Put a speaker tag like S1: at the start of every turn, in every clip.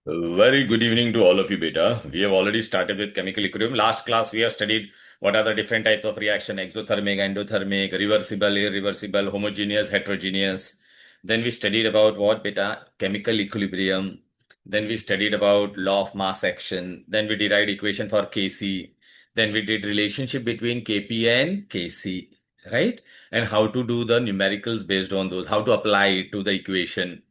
S1: Very good evening to all of you, beta. We have already started with chemical equilibrium. Last class, we have studied what are the different types of reaction: exothermic, endothermic, reversible, irreversible, homogeneous, heterogeneous. Then we studied about what, beta? Chemical equilibrium. Then we studied about law of mass action. Then we derived equation for Kc. Then we did relationship between Kp and Kc, right? And how to do the numericals based on those, how to apply it to the equation.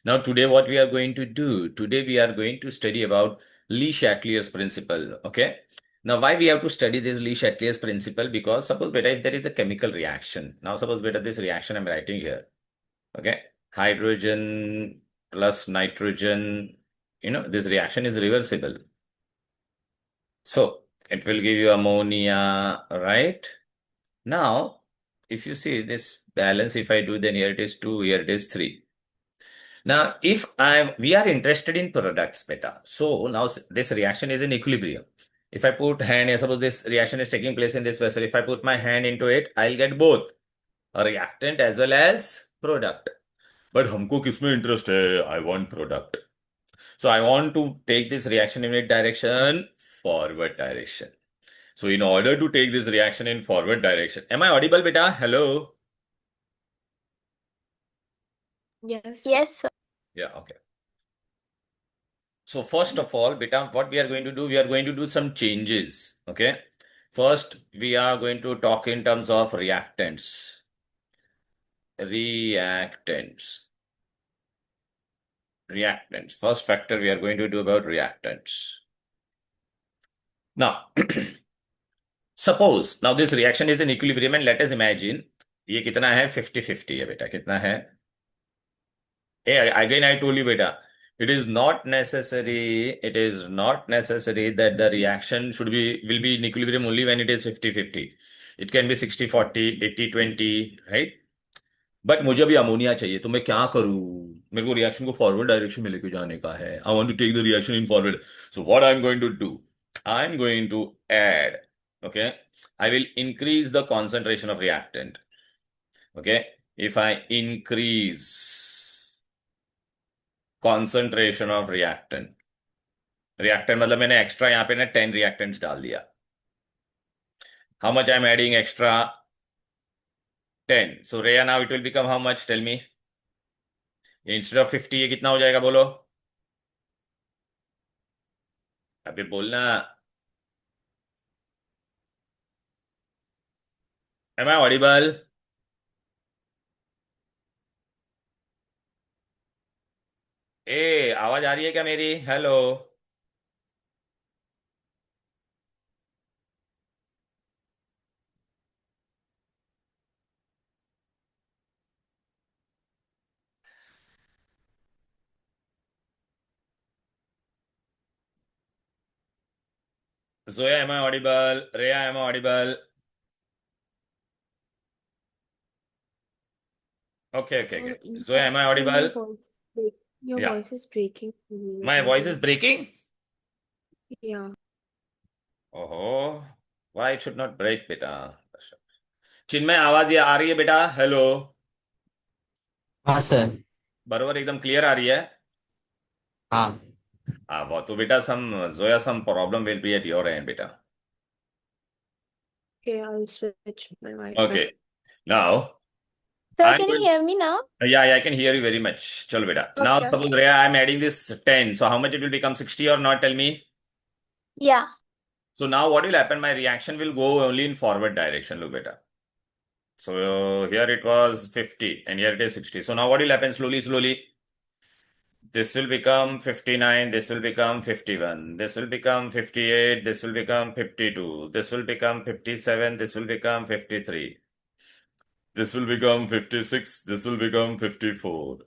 S1: Now, today, what we are going to do? Today, we are going to study about Le Chatelier's principle. Okay. Now, why we have to study this Le Chatelier's principle? Because suppose, beta, if there is a chemical reaction. Now, suppose, beta, this reaction I'm writing here. Okay. Hydrogen plus nitrogen. This reaction is reversible. So, it will give you ammonia, right? Now, if you see this balance, if I do, then here it is 2, here it is 3. Now, if we are interested in products, beta. So now this reaction is in equilibrium. If I put hand, suppose this reaction is taking place in this vessel. If I put my hand into it, I'll get both a reactant as well as product. But हमको किसमें interest है? I want product. So I want to take this reaction in which direction? Forward direction. So in order to take this reaction in forward direction, am I audible, beta? Hello?
S2: Yes.
S3: Yes, sir.
S1: Yeah, okay. So first of all, beta, what we are going to do, we are going to do some changes. Okay. First, we are going to talk in terms of reactants. Reactants. Reactants. First factor we are going to do about reactants. Now, suppose, now this reaction is in equilibrium and let us imagine, ये कितना है 50-50 है बेटा कितना है again I told you beta it is not necessary that the reaction will be in equilibrium only when it is 50-50. It can be 60-40, 80-20, right? But मुझे अभी ammonia चाहिए तो मैं क्या करूं मेरे को रिएक्शन को फॉरवर्ड डायरेक्शन में लेके जाने का है I want to take the reaction in forward so what I am going to do I am going to add okay I will increase the concentration of reactant okay if I increase concentration of reactant मतलब मैंने extra यहाँ पे ना 10 reactants डाल दिया how much I'm adding extra 10 so Rhea now it will become how much tell me instead of 50 ये कितना हो जाएगा बोलो अभी बोलना am I audible ए आवाज आ रही है क्या मेरी hello Zoya am I audible Rhea am I audible okay Zoya am I
S2: Actually,
S1: audible
S2: your
S1: yeah
S2: voice is breaking.
S1: my voice is breaking
S2: Yeah.
S1: oh why it should not break बेटा चिन्मय आवाज ये आ रही है बेटा hello
S4: हाँ sir.
S1: बराबर एकदम clear आ रही है
S4: हाँ
S1: वो तो बेटा some Zoya some problem will be at your end बेटा
S2: Okay, I'll switch my mic.
S1: okay now
S3: Sir,
S1: I'm
S3: can you
S1: going
S3: hear me now?
S1: yeah I can hear you very much chalo beta now
S3: Okay,
S1: suppose
S3: okay.
S1: Rhea I'm adding this 10 so how much it will become 60 or not tell me
S3: Yeah.
S1: so now what will happen my reaction will go only in forward direction look beta so here it was 50 and here it is 60 so now what will happen slowly this will become 59, this will become 51, this will become 58, this will become 52, this will become 57, this will become 53, this will become 56, this will become 54.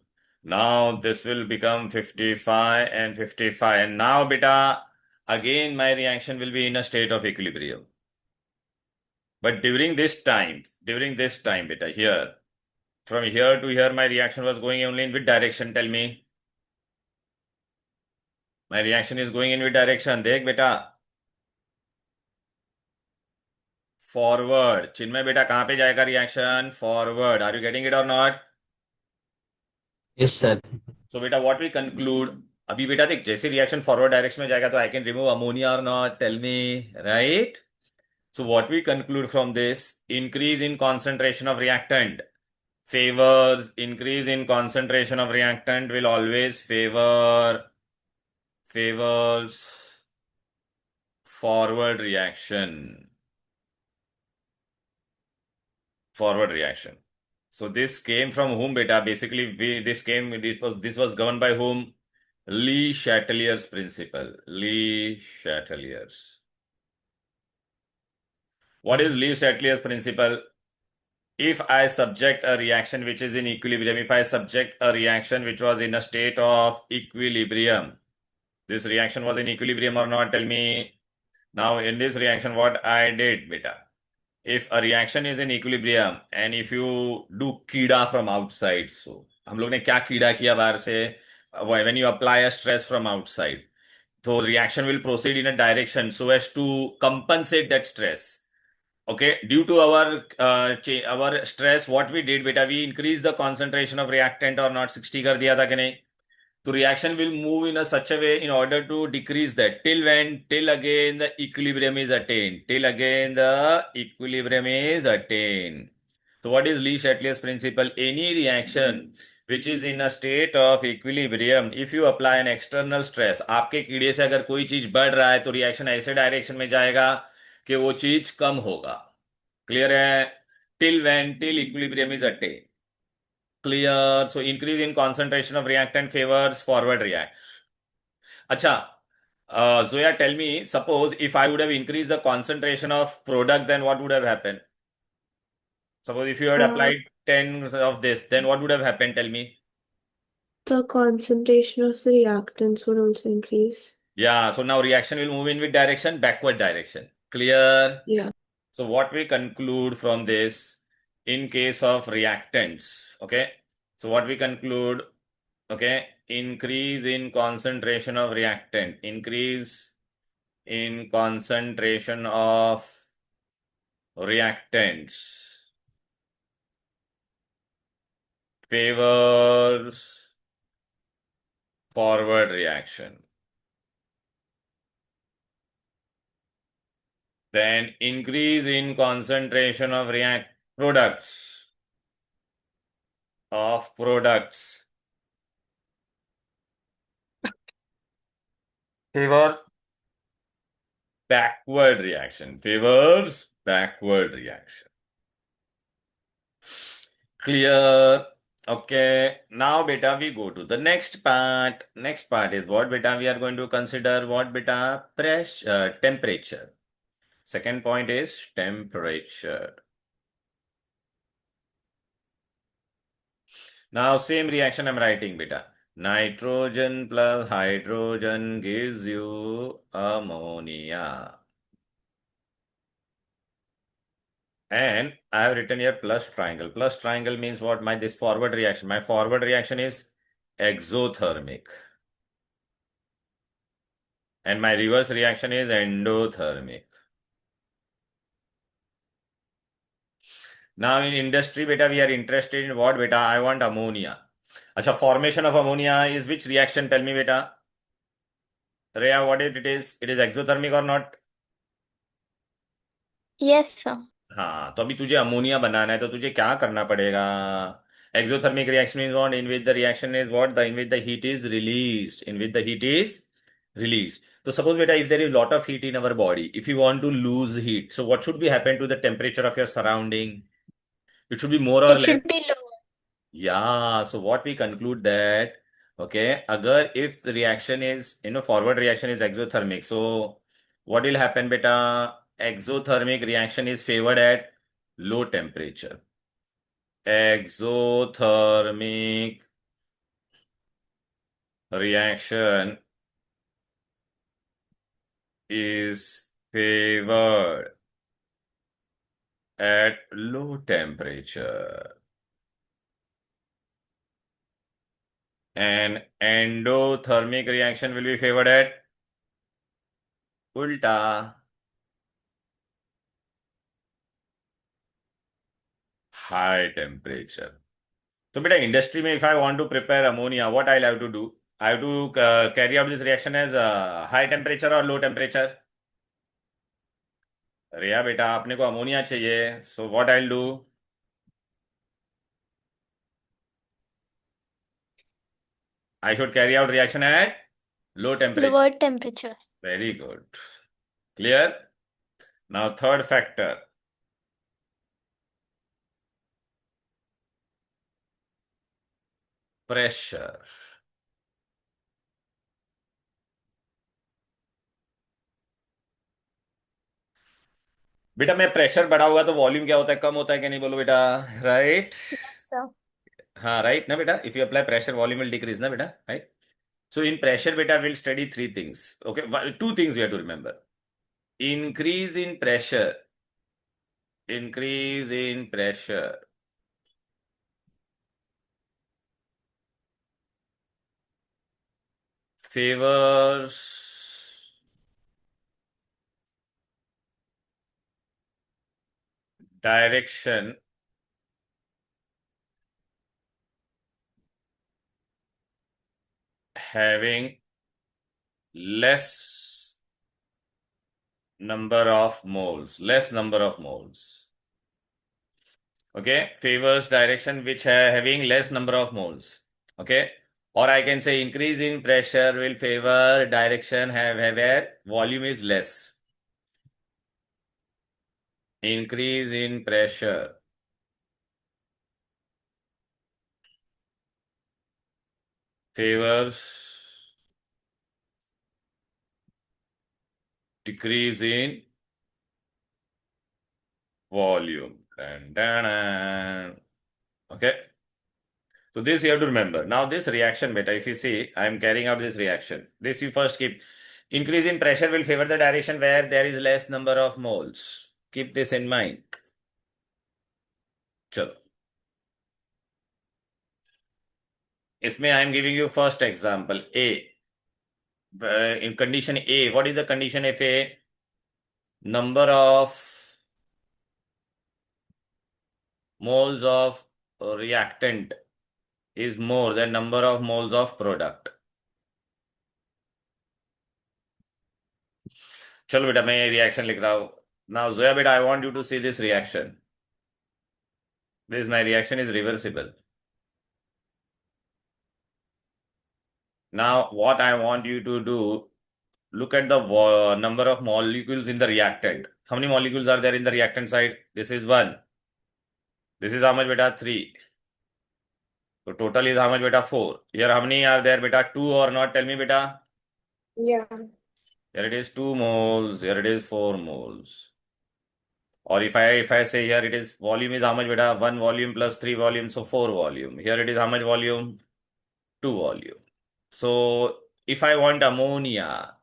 S1: Now this will become 55 and 55. And now, beta, again my reaction will be in a state of equilibrium. But during this time, beta, here, from here to here, my reaction was going only in which direction? Tell me. My reaction is going in which direction? देख बेटा forward चिन्मय बेटा कहां पे जाएगा reaction forward are you getting it और not
S4: yes sir.
S1: so beta what we conclude अभी बेटा देख, जैसे रिएक्शन फॉरवर्ड डायरेक्शन में जाएगा तो I can remove ammonia or not, tell me, right? So what we conclude from this, increase in concentration of reactant favors, increase in concentration of reactant will always favors forward reaction. Forward reaction. So this came from whom, beta? Basically, this was governed by whom? Le Chatelier's principle. Le Chatelier's. What is Le Chatelier's principle? If I subject a reaction which is in equilibrium, if I subject a reaction which was in a state of equilibrium, this reaction was in equilibrium or not? Tell me. Now, in this reaction, what I did, beta? If a reaction is in equilibrium and if you do कीड़ा from outside, so हम लोग ने क्या कीड़ा किया बाहर से? When you apply a stress from outside, so reaction will proceed in a direction so as to compensate that stress. Okay, due to our stress, what we did, beta, we increased the concentration of reactant or not, 60 कर दिया था कि नहीं? So reaction will move in a such a way in order to decrease that. Till when? Till again the equilibrium is attained. Till again the equilibrium is attained. So what is Le Chatelier's principle? Any reaction which is in a state of equilibrium, if you apply an external stress, आपके कीड़े से अगर कोई चीज बढ़ रहा है तो रिएक्शन ऐसे डायरेक्शन में जाएगा कि वो चीज कम होगा. क्लियर है? Till when? Till equilibrium is attend. Clear. So increase in concentration of reactant favors forward react. Acha, Zoya, tell me, suppose if I would have increased the concentration of product, then what would have happened? Suppose if you had applied 10 of this, then what would have happened? Tell me.
S2: The concentration of the reactants would also increase.
S1: Yeah, so now reaction will move in which direction? Backward direction. Clear?
S2: Yeah.
S1: So what we conclude from this, in case of reactants, okay? So what we conclude, okay, increase in concentration of reactant, increase in concentration of reactants favors forward reaction. Then increase in concentration of products favors backward reaction. Favors backward reaction. Clear? Okay. Now, beta, we go to the next part. Next part is what, beta? We are going to consider what, beta? Pressure, temperature. Second point is temperature. Now, same reaction I'm writing, beta. Nitrogen plus hydrogen gives you ammonia. And I have written here plus triangle. Plus triangle means what? This forward reaction. My forward reaction is exothermic. And my reverse reaction is endothermic. Now in industry, beta, we are interested in what, beta? I want ammonia. Acha, formation of ammonia is which reaction? Tell me, beta. Rhea, what it is? It is exothermic or not?
S3: Yes, sir.
S1: हाँ, तो अभी तुझे ammonia बनाना है तो तुझे क्या करना पड़ेगा? Exothermic reaction is what? In which the reaction is what? In which the heat is released. In which the heat is released. So suppose, beta, if there is lot of heat in our body, if you want to lose heat, so what should be happen to the temperature of your surrounding? It should be more or
S3: It should
S1: less.
S3: be lower.
S1: Yeah, so what we conclude that, okay, agar if the reaction is, forward reaction is exothermic, so what will happen, beta? Exothermic reaction is favored at low temperature. Exothermic reaction is favored at low temperature. And endothermic reaction will be favored at ulta, high temperature. So, beta, industry mein, if I want to prepare ammonia, what I'll have to do? I have to carry out this reaction as high temperature or low temperature. रिया बेटा अपने को ammonia चाहिए, so what I'll do? I should carry out reaction at low temperature.
S3: Lower temperature.
S1: Very good. Clear? Now third factor. Pressure. बेटा मैं pressure बढ़ा हुआ तो volume क्या होता है, कम होता है कि नहीं, बोलो बेटा, राइट?
S3: Yes, sir.
S1: हाँ राइट ना बेटा, if you apply pressure volume will decrease ना बेटा, right? So in pressure beta we'll study three things. Okay, two things we have to remember. Increase in pressure. Increase in pressure favors direction having less number of moles. Less number of moles. Okay, favors direction which having less number of moles. Okay, or I can say increase in pressure will favor direction where volume is less. Increase in pressure favors decrease in volume. Dun, dun, dun. Okay. So this you have to remember. Now this reaction beta, if you see, I am carrying out this reaction. This you first keep. Increase in pressure will favor the direction where there is less number of moles. Keep this in mind. चलो, इसमें I am giving you first example A. In condition A, what is the condition if A? Number of moles of reactant is more than number of moles of product. चलो बेटा मैं ये reaction लिख रहा हूं. Now Zoya beta, I want you to see this reaction. This my reaction is reversible. Now what I want you to do, look at the number of molecules in the reactant. How many molecules are there in the reactant side? This is 1. This is how much beta? 3. So total is how much beta? 4. Here how many are there beta? 2 or not? Tell me beta.
S2: Yeah.
S1: Here it is 2 moles. Here it is 4 moles. Or if I say here it is volume is how much beta? 1 volume plus 3 volume, so 4 volume. Here it is how much volume? 2 volume. So if I want ammonia,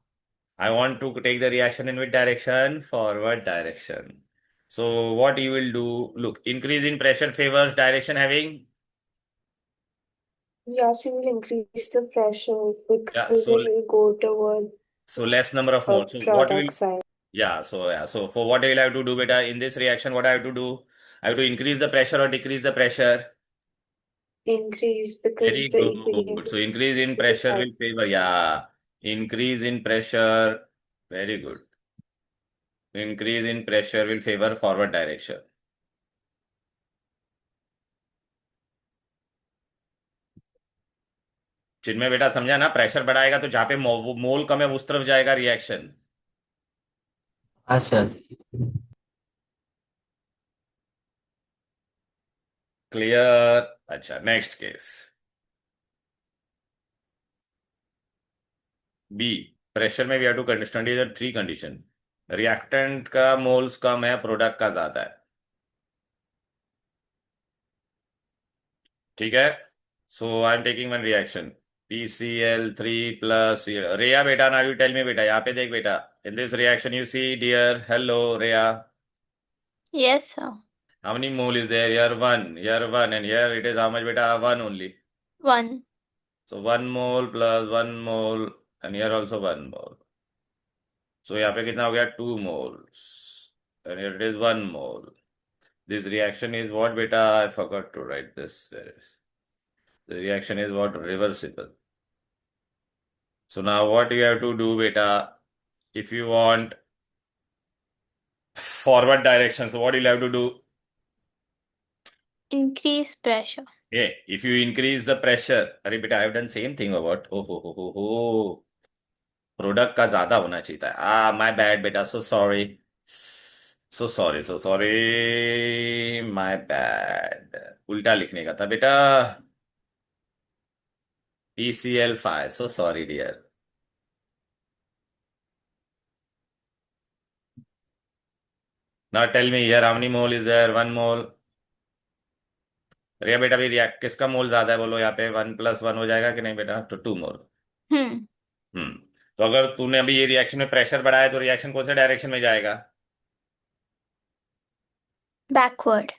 S1: I want to take the reaction in which direction? Forward direction. So what you will do, look, increase in pressure favors direction having,
S2: Yeah, so you'll increase the pressure
S1: yeah,
S2: because it will go toward
S1: so less number of
S2: a
S1: moles. So what will,
S2: product side.
S1: so for what I will have to do beta in this reaction, what I have to do? I have to increase the pressure or decrease the pressure?
S2: Increase
S1: Very
S2: because the equilibrium
S1: good. So increase in
S2: to the
S1: pressure
S2: side.
S1: will favor, yeah. Increase in pressure, very good. Increase in pressure will favor forward direction. चिन्मय बेटा समझा ना, pressure बढ़ाएगा तो जहां पे मोल कम है उस तरफ जाएगा रिएक्शन.
S4: हाँ सर.
S1: क्लियर? अच्छा, नेक्स्ट केस बी. प्रेशर में we have to study the 3 condition. Reactant का मोल्स कम है, प्रोडक्ट का ज्यादा है. ठीक है. So I am taking one reaction PCl3 plus Rhea beta, now you tell me beta, यहाँ पे देख बेटा, in this reaction you see dear, hello Rhea,
S3: Yes, sir.
S1: how many mole is there? Here 1, here 1, and here it is how much beta? 1 only.
S3: 1.
S1: So 1 mole plus 1 mole, and here also 1 mole. So यहाँ पे कितना हो गया? 2 moles, and here it is 1 mole. This reaction is what beta? I forgot to write this. The reaction is what? Reversible. So now what you have to do, beta, if you want forward direction, so what you'll have to do?
S3: Increase pressure.
S1: Yeah, if you increase the pressure, अरे बेटा, I've done same thing about, oh हो, product का ज्यादा होना चाहिए था, my bad बेटा, so sorry, my bad, उल्टा लिखने का था बेटा, PCl5, so sorry dear. Now tell me here how many mole is there? 1 mole. अरे बेटा, भी रिएक्ट किसका मोल ज्यादा है बोलो, यहाँ पे 1 + 1 हो जाएगा कि नहीं बेटा, तो 2 मोल।
S3: Hmm.
S1: तो अगर तूने अभी ये रिएक्शन में प्रेशर बढ़ाया तो रिएक्शन कौन से डायरेक्शन में जाएगा?
S3: Backward.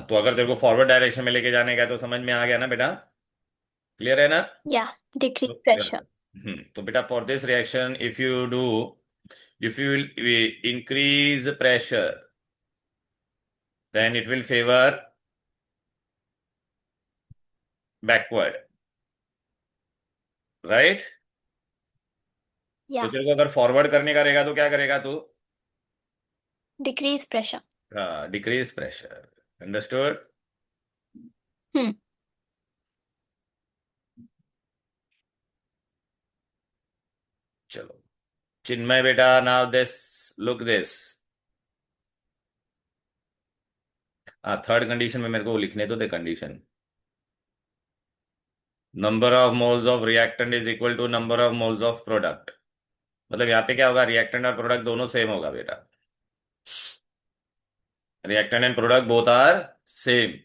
S1: तो अगर तेरे को फॉरवर्ड डायरेक्शन में लेके जाने का है, तो समझ में आ गया ना बेटा, क्लियर है ना?
S3: Yeah. Decrease pressure.
S1: तो बेटा, for this reaction if you will increase pressure, then it will favor backward, right? तो
S3: Yeah.
S1: तेरे को अगर फॉरवर्ड करने का रहेगा तो क्या करेगा तू?
S3: Decrease pressure.
S1: हाँ, डिक्रीज प्रेशर, अंडरस्टूड?
S3: Hmm.
S1: चलो, चिन्मय बेटा, नाउ दिस, लुक दिस। हाँ, थर्ड कंडीशन में मेरे को लिखने तो दे condition, number of moles of reactant is equal to number of moles of product. मतलब यहाँ पे क्या होगा, रिएक्टेंट और प्रोडक्ट दोनों सेम होगा बेटा, reactant and product both are same.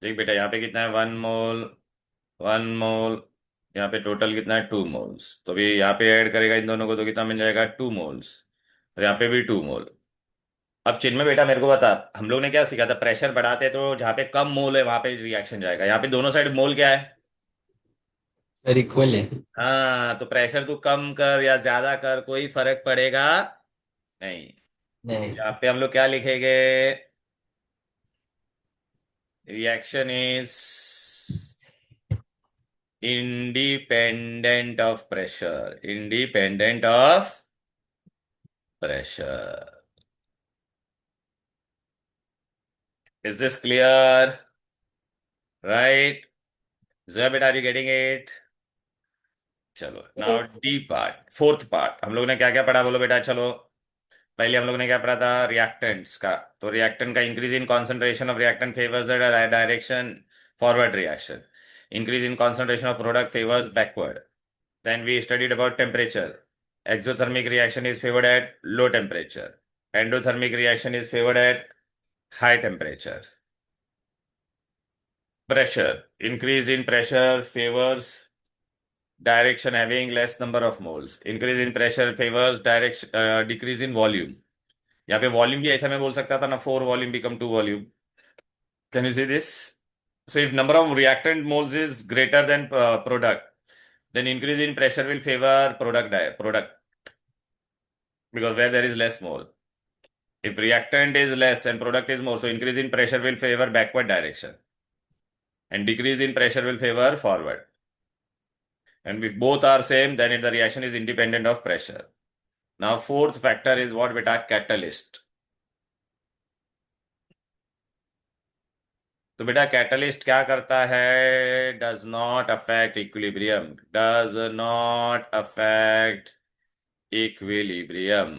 S1: ठीक बेटा, यहाँ पे कितना है, 1 मोल, 1 मोल, यहाँ पे टोटल कितना है, 2 मोल्स। तो भी यहाँ पे ऐड करेगा इन दोनों को तो कितना मिल जाएगा, 2 मोल्स, और यहाँ पे भी 2 मोल। अब चिन्मय बेटा मेरे को बता, हम लोग ने क्या सीखा था, प्रेशर बढ़ाते हैं तो जहाँ पे कम मोल है वहां पे रिएक्शन जाएगा, यहाँ पे दोनों साइड मोल क्या है?
S4: सर इक्वल है।
S1: हाँ, तो प्रेशर तू कम कर या ज्यादा कर, कोई फर्क पड़ेगा नहीं।
S4: नहीं।
S1: यहाँ पे हम लोग क्या लिखेंगे, reaction is independent of pressure, independent of pressure. Is this clear? Right? Zoya बेटा, आर यू गेटिंग इट? चलो, now
S2: Yes.
S1: D part, fourth part, हम लोग ने क्या क्या पढ़ा बोलो बेटा, चलो। पहले हम लोग ने क्या पढ़ा था, रिएक्टेंट्स का। तो रिएक्टेंट का increase in concentration of reactant favours the direction forward reaction, increase in concentration of product favours backward. Then we studied about temperature, exothermic reaction is favoured at low temperature, endothermic reaction is favoured at high temperature. Pressure, increase in pressure favors direction having less number of moles, increase in pressure favors direction decrease in volume। यहाँ पे volume भी ऐसा मैं बोल सकता था ना, 4 volume become 2 volume. Can you see this? So if number of reactant moles is greater than product, then increase in pressure will favor product, because where there is less mole. If reactant is less and product is more, so increase in pressure will favor backward direction, and decrease in pressure will favor forward. And if both are same, then the reaction is independent of pressure. Now fourth factor is what beta, catalyst। तो बेटा catalyst क्या करता है, does not affect equilibrium, does not affect equilibrium.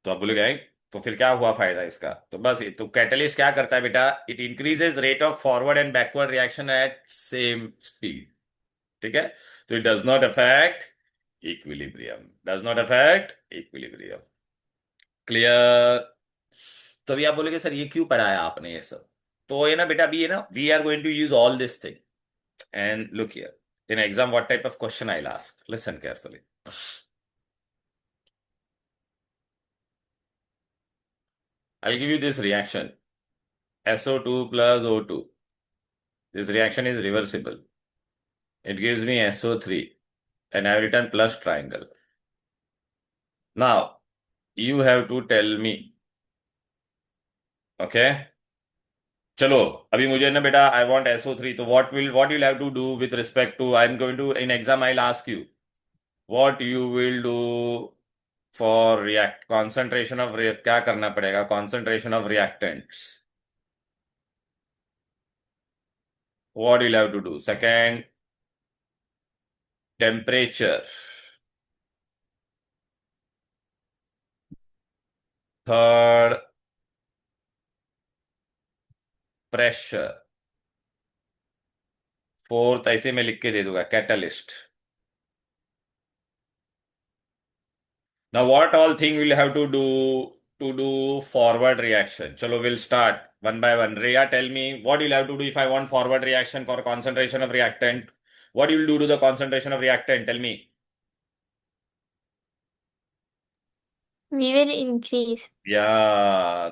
S1: तो आप बोलोगे "हैं? तो फिर क्या हुआ फायदा इसका?" तो बस तो कैटलिस्ट क्या करता है बेटा, it increases rate of forward and backward reaction at same speed. ठीक है, तो it does not affect equilibrium, does not affect equilibrium. Clear? तो अभी आप बोलोगे सर ये क्यों पढ़ाया आपने ये सब? तो ये ना बेटा, अभी ये ना, we are going to use all this thing, and look here, in exam what type of question I'll ask, listen carefully। I'll give you this reaction, SO2 plus O2. This reaction is reversible, It gives me SO3 and I have written plus triangle. Now, you have to tell me. Okay? चलो अभी मुझे ना बेटा I want SO3 तो what you'll have to do with respect to I'm going to in exam I'll ask you what you will do for react concentration of क्या करना पड़ेगा concentration of reactants what you'll have to do second temperature third pressure fourth ऐसे मैं लिख के दे दूंगा catalyst now what all thing we'll have to do forward reaction chalo we'll start one by one Rhea tell me what you'll have to do if I want forward reaction for concentration of reactant what you will do to the concentration of reactant tell me
S3: We will increase.
S1: या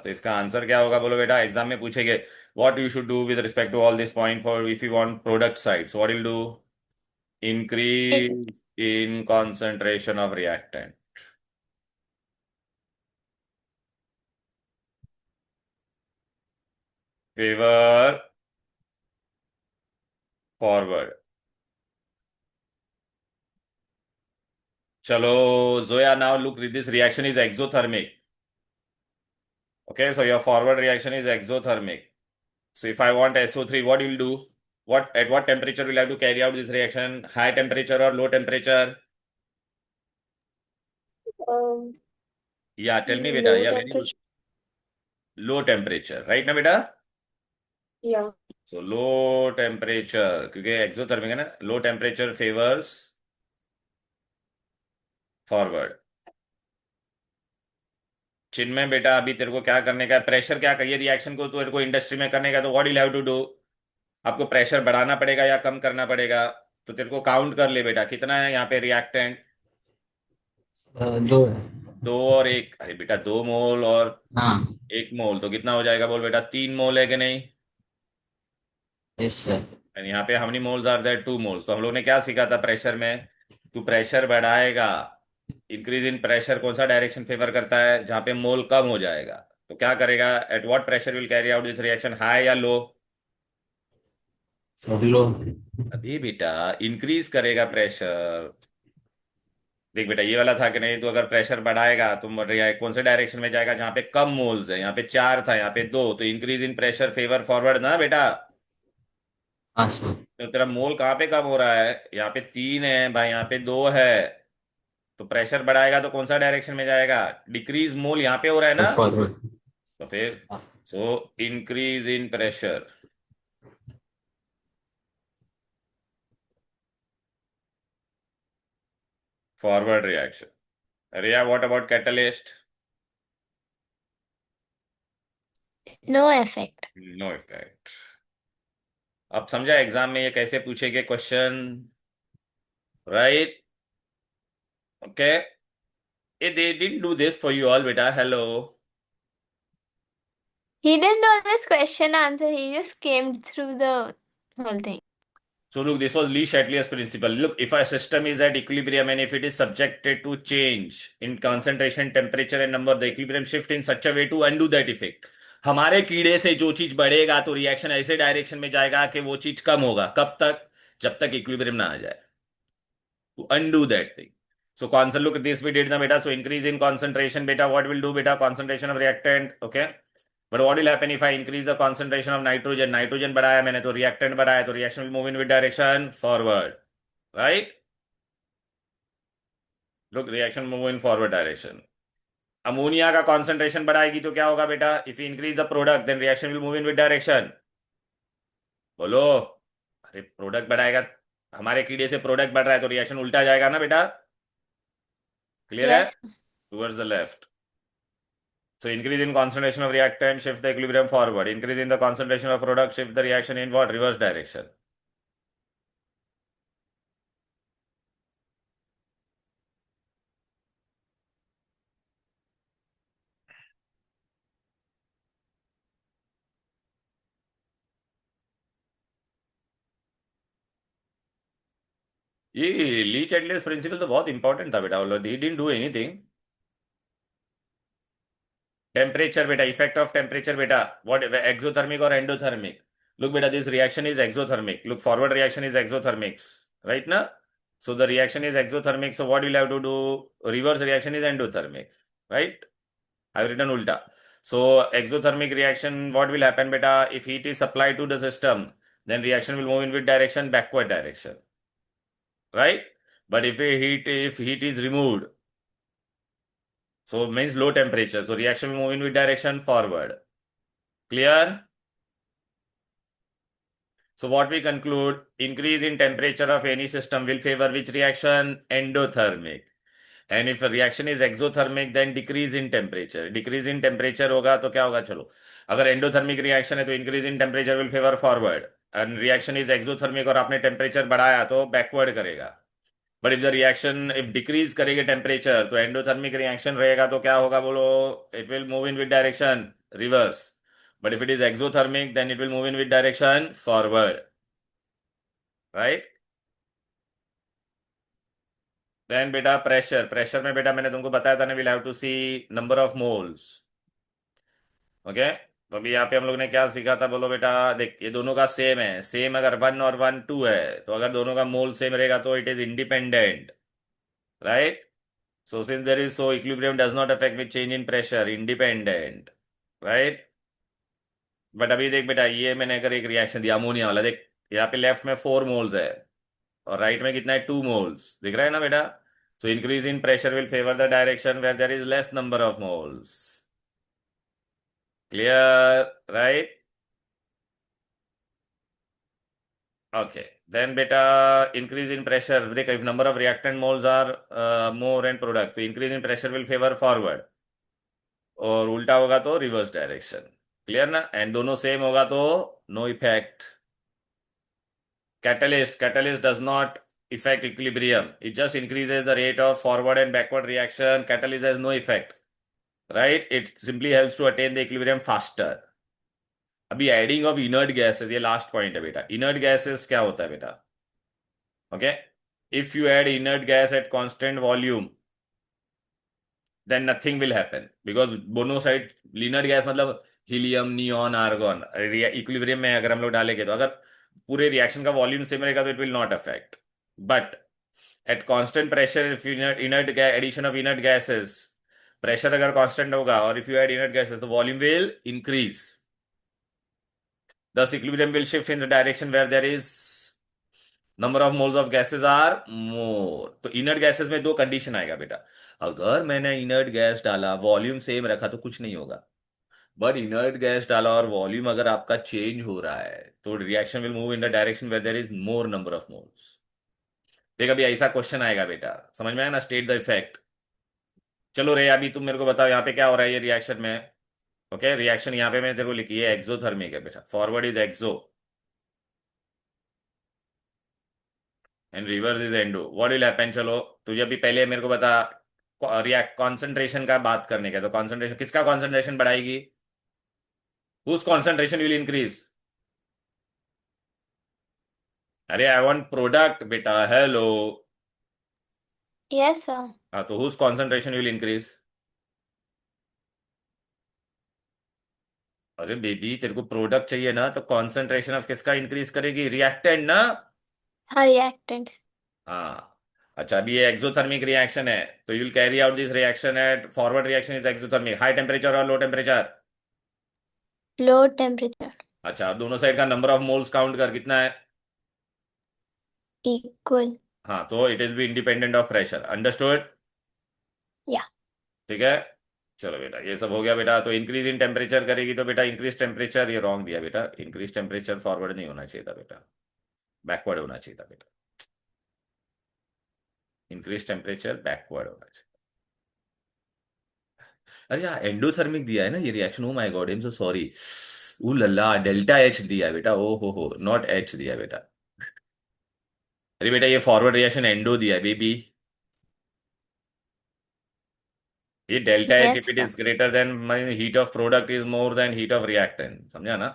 S1: तो इसका answer क्या होगा बोलो बेटा exam में पूछेंगे what you should do with respect to all this point for if you want product sides what will do
S3: In-
S1: increase in concentration of reactant favor forward चलो Zoya now look this reaction is exothermic okay so your forward reaction is exothermic so if I want SO3 what you will do what at what temperature will I have to carry out this reaction high temperature or low temperature
S2: Um,
S1: yeah tell me beta
S2: low
S1: yeah very good
S2: temperature.
S1: low temperature right ना बेटा
S2: Yeah.
S1: so low temperature क्योंकि exothermic है ना low temperature favors forward चिन्मय बेटा अभी तेरे को क्या करने का है प्रेशर क्या करिए रिएक्शन को तेरे को इंडस्ट्री में करने का तो what you have to do आपको प्रेशर बढ़ाना पड़ेगा या कम करना पड़ेगा तो तेरे को काउंट कर ले बेटा कितना है यहाँ पे रिएक्टेंट
S4: दो
S1: 2 और 1 अरे बेटा 2 मोल और
S4: हाँ
S1: 1 मोल तो कितना हो जाएगा बोल बेटा 3 मोल है कि नहीं
S4: यस सर
S1: एंड यहाँ पे how moles are there 2 moles तो हम लोग ने क्या सीखा था प्रेशर में तू प्रेशर बढ़ाएगा इंक्रीज इन प्रेशर कौन सा डायरेक्शन फेवर करता है जहां पे मोल कम हो जाएगा तो क्या करेगा at what pressure will carry out this reaction high या लो
S4: लो
S1: अभी बेटा इंक्रीज करेगा प्रेशर देख बेटा ये वाला था कि नहीं तो अगर प्रेशर बढ़ाएगा तो कौन से डायरेक्शन में जाएगा जहां पे कम मोल्स है यहाँ पे 4 था यहाँ पे 2 तो increase in pressure favour forward ना बेटा
S4: हाँ सर
S1: तो तेरा मोल कहाँ पे कम हो रहा है यहाँ पे 3 है भाई यहाँ पे 2 है तो प्रेशर बढ़ाएगा तो कौन सा डायरेक्शन में जाएगा डिक्रीज मोल यहाँ पे हो रहा है ना
S4: फॉरवर्ड
S1: तो फिर so increase in pressure forward reaction रिया what about catalyst
S3: No effect.
S1: No effect अब समझा एग्जाम में ये कैसे पूछेंगे question right okay they didn't do this for you all beta hello
S3: He didn't know this question answer. He just came through the whole thing.
S1: so look this was Lee Shatley's principle look if a system is at equilibrium and if it is subjected to change in concentration temperature and number the equilibrium shift in such a way to undo that effect हमारे कीड़े से जो चीज बढ़ेगा तो reaction ऐसे direction में जाएगा कि वो चीज कम होगा कब तक जब तक इक्विलिब्रियम ना आ जाए to undo that thing so look at this we did na beta so increase in concentration beta what will do beta concentration of reactant okay but what will happen if I increase the concentration of nitrogen बढ़ाया मैंने तो reactant बढ़ाया तो reaction will move in which direction forward right look reaction move in forward direction ammonia का concentration बढ़ाएगी तो क्या होगा बेटा if you increase the product then reaction will move in which direction बोलो अरे प्रोडक्ट बढ़ाएगा हमारे कीड़े से प्रोडक्ट बढ़ रहा है तो रिएक्शन उल्टा जाएगा ना बेटा क्लियर है
S3: Yes.
S1: towards the left so increase in concentration of reactant shift the equilibrium forward increase in the concentration of product shift the reaction in what reverse direction ये लीच एटलेस प्रिंसिपल तो बहुत important था बेटा, he didn't do anything. Temperature बेटा, effect of temperature बेटा, what exothermic और endothermic. Look beta, this reaction is exothermic. Look, forward reaction is exothermic, right na? So the reaction is exothermic, so what we'll have to do? Reverse reaction is endothermic, right? I've written ulta. So exothermic reaction, what will happen beta? If heat is supplied to the system, then reaction will move in which direction? Backward direction, right? But if heat is removed, so means low temperature, so reaction will move in which direction? Forward. Clear? So what we conclude, increase in temperature of any system will favor which reaction? Endothermic. And if a reaction is exothermic, then decrease in temperature. Decrease in temperature होगा तो क्या होगा? चलो, अगर endothermic reaction है तो increase in temperature will favour forward, and reaction is exothermic और आपने टेम्परेचर बढ़ाया तो बैकवर्ड करेगा. But if the reaction if decrease करेगी टेम्परेचर तो एंडोथर्मिक रिएक्शन रहेगा तो क्या होगा बोलो? It will move in with direction reverse. But if it is exothermic, then it will move in which direction? Forward. Right? Then beta pressure. Pressure में बेटा मैंने तुमको बताया था ना, we'll have to see number of moles. Okay? तो अभी यहाँ पे हम लोग ने क्या सीखा था बोलो बेटा? देख, ये दोनों का सेम है. सेम अगर 1 और 1 2 है, तो अगर दोनों का मोल सेम रहेगा तो it is independent. Right? So since there is so equilibrium does not affect with change in pressure, independent. Right? But अभी देख बेटा, ये मैंने अगर एक रिएक्शन दिया अमोनिया वाला, देख यहाँ पे लेफ्ट में 4 मोल्स है और राइट में कितना है? 2 मोल्स. दिख रहा है ना बेटा? So increase in pressure will favour the direction where there is less number of moles. Clear? Right? Okay. Then बेटा इंक्रीज इन प्रेशर, देख if number of reactant moles are more and product, तो increase in pressure will favour forward, और उल्टा होगा तो reverse direction. Clear ना? And दोनों same होगा तो no effect. Catalyst does not affect equilibrium. It just increases the rate of forward and backward reaction. Catalyst has no effect. Right? It simply helps to attain the equilibrium faster. अभी adding of inert gases, ये last point है बेटा. Inert gases क्या होता है बेटा? Okay, if you add inert gas at constant volume, then nothing will happen because दोनों side inert gas मतलब हीलियम, नियॉन, आर्गन, इक्विलिब्रियम में अगर हम लोग डालेंगे तो अगर पूरे रिएक्शन का वॉल्यूम सेम रहेगा तो it will not affect. But at constant pressure, if inert addition of inert gases, pressure अगर कांस्टेंट होगा और if you add inert gases तो volume will increase. thus equilibrium will shift in the direction where there is number of moles of gases are more. तो inert gases में 2 condition आएगा बेटा. अगर मैंने इनर्ट गैस डाला, वॉल्यूम सेम रखा तो कुछ नहीं होगा. बट इनर्ट गैस डाला और वॉल्यूम अगर आपका चेंज हो रहा है तो reaction will move in the direction where there is more number of moles. देख अभी ऐसा क्वेश्चन आएगा बेटा, समझ में आया ना? State the effect. चलो रे, अभी तुम मेरे को बताओ यहाँ पे क्या हो रहा है ये रिएक्शन में. ओके, रिएक्शन यहाँ पे मैंने तेरे को लिखी है एक्सोथर्मिक है बेटा. Forward is exo and reverse is endo. What will happen? चलो तुझे अभी पहले मेरे को बता, रिएक्ट कॉन्सेंट्रेशन का बात करने का. तो कॉन्सेंट्रेशन, किसका कॉन्सेंट्रेशन बढ़ाएगी? Whose concentration will increase? अरे आई वांट प्रोडक्ट बेटा. हेलो.
S3: Yes, sir.
S1: हाँ, तो हुज कॉन्सेंट्रेशन विल इंक्रीज? अरे बेबी, तेरे को प्रोडक्ट चाहिए ना, तो कॉन्सेंट्रेशन ऑफ किसका इंक्रीज करेगी? रिएक्टेंट ना.
S3: Reactants.
S1: हाँ. अच्छा, अभी ये एक्सोथर्मिक रिएक्शन है तो you will carry out this reaction at forward reaction is exothermic. High temperature और लो टेम्परेचर?
S3: Low temperature.
S1: अच्छा, दोनों साइड का नंबर ऑफ मोल्स काउंट कर, कितना है?
S3: Equal.
S1: हाँ, तो it is be independent of pressure. Understood?
S3: Yeah.
S1: ठीक है. चलो बेटा, ये सब हो गया बेटा. तो इंक्रीज इन टेम्परेचर करेगी तो बेटा इंक्रीज टेम्परेचर, ये रॉन्ग दिया बेटा. इंक्रीज टेम्परेचर फॉरवर्ड नहीं होना चाहिए था बेटा, बैकवर्ड होना चाहिए था बेटा. इंक्रीज टेम्परेचर बैकवर्ड होना चाहिए. अरे यार, एंडोथर्मिक दिया है ना ये reaction. Oh my God, I am so sorry. Oh लल्ला, डेल्टा एच दिया है बेटा. ओ हो, नॉट एच दिया है बेटा. अरे बेटा, ये फॉरवर्ड रिएक्शन एंडो दिया है बेबी. ये delta H
S3: Yes,
S1: if it
S3: sir.
S1: Is greater than heat of product is more than heat of reactant. समझा ना?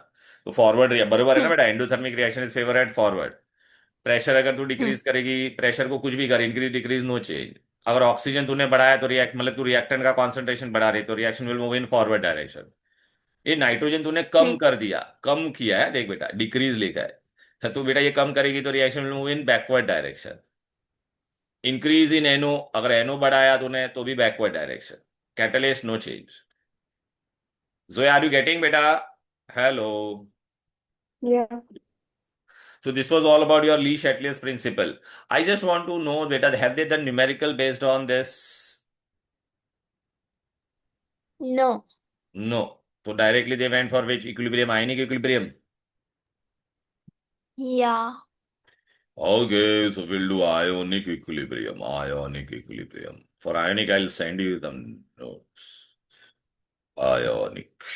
S1: तो फॉरवर्ड बरोबर है ना बेटा? Endothermic reaction is favour at forward. Pressure अगर तू डिक्रीज करेगी, प्रेशर को कुछ भी कर, इंक्रीज डिक्रीज नो चेंज। अगर ऑक्सीजन तूने बढ़ाया तो रिएक्ट मतलब तू रिएक्टेंट का कॉन्सेंट्रेशन बढ़ा रही तो reaction will move in forward direction. ये नाइट्रोजन तूने कम कर दिया, कम किया है, देख बेटा डिक्रीज लिखा है तो बेटा ये कम करेगी तो reaction will move in backward direction. Increase in NO, अगर एनओ बढ़ाया तूने तो भी backward direction. Catalyst no change. जोए आर यू गेटिंग बेटा? Hello.
S2: Yeah.
S1: So this was all about your Lee Chatelier principle. I just want to know, beta, have they done numerical based on this?
S3: No.
S1: No. So directly they went for which equilibrium? Ionic equilibrium.
S3: Yeah.
S1: Okay, so we'll do ionic equilibrium. Ionic equilibrium. For ionic, I'll send you some notes. Ionic.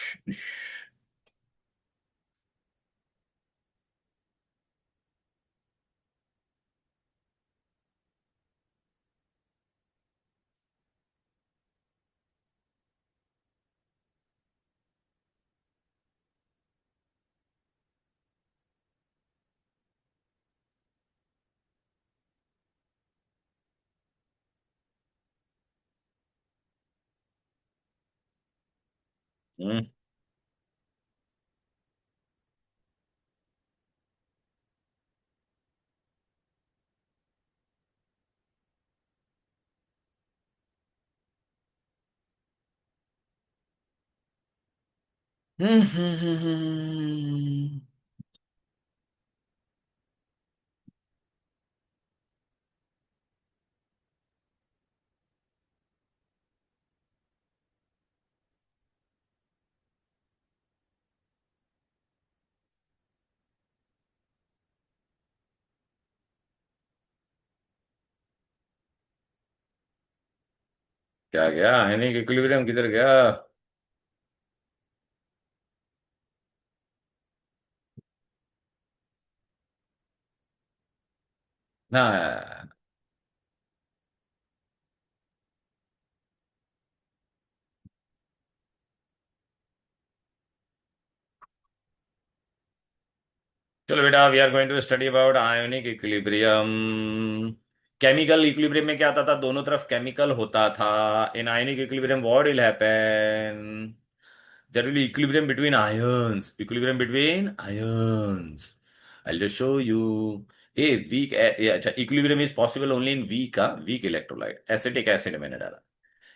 S1: Hmm. क्या गया? Ionic equilibrium किधर गया? ना। चलो बेटा, we are going to study about ionic equilibrium. Chemical equilibrium में क्या होता था? दोनों तरफ केमिकल होता था। In ionic equilibrium what will happen? There will be equilibrium between ions, equilibrium between ions. I just show you. A weak, अच्छा, equilibrium is possible only in weak, का वीक इलेक्ट्रोलाइट। एसिटिक एसिड मैंने डाला।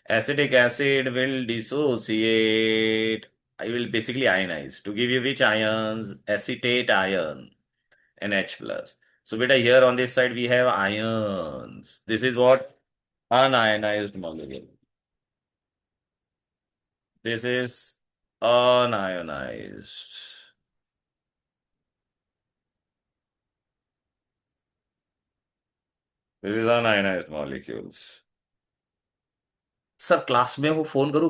S1: Acetic acid will dissociate. I will basically ionize to give you which ions? Acetate ion, NH plus. So beta, here on this side we have ions. This is what? Unionized molecule. This is unionized. This is unionized molecules. Sir class में वो phone करूँ?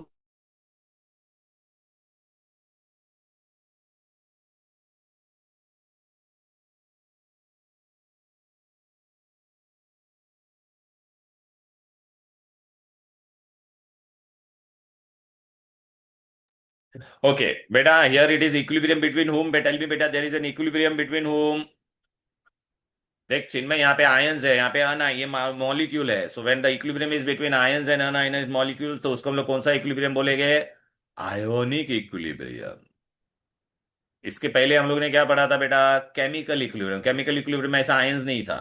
S1: Okay, beta, here it is equilibrium between whom? Beta, tell me beta, there is an equilibrium between whom? देख चिन्मय, यहाँ पे ions है, यहाँ पे ये मॉलिक्यूल है। So when the equilibrium is between ions and un-ionised molecule, तो उसको हम लोग कौन सा इक्विलिब्रियम बोलेंगे? Ionic equilibrium. इसके पहले हम लोग ने क्या पढ़ा था बेटा? Chemical equilibrium. केमिकल इक्विलिब्रियम में ऐसा आयंस नहीं था।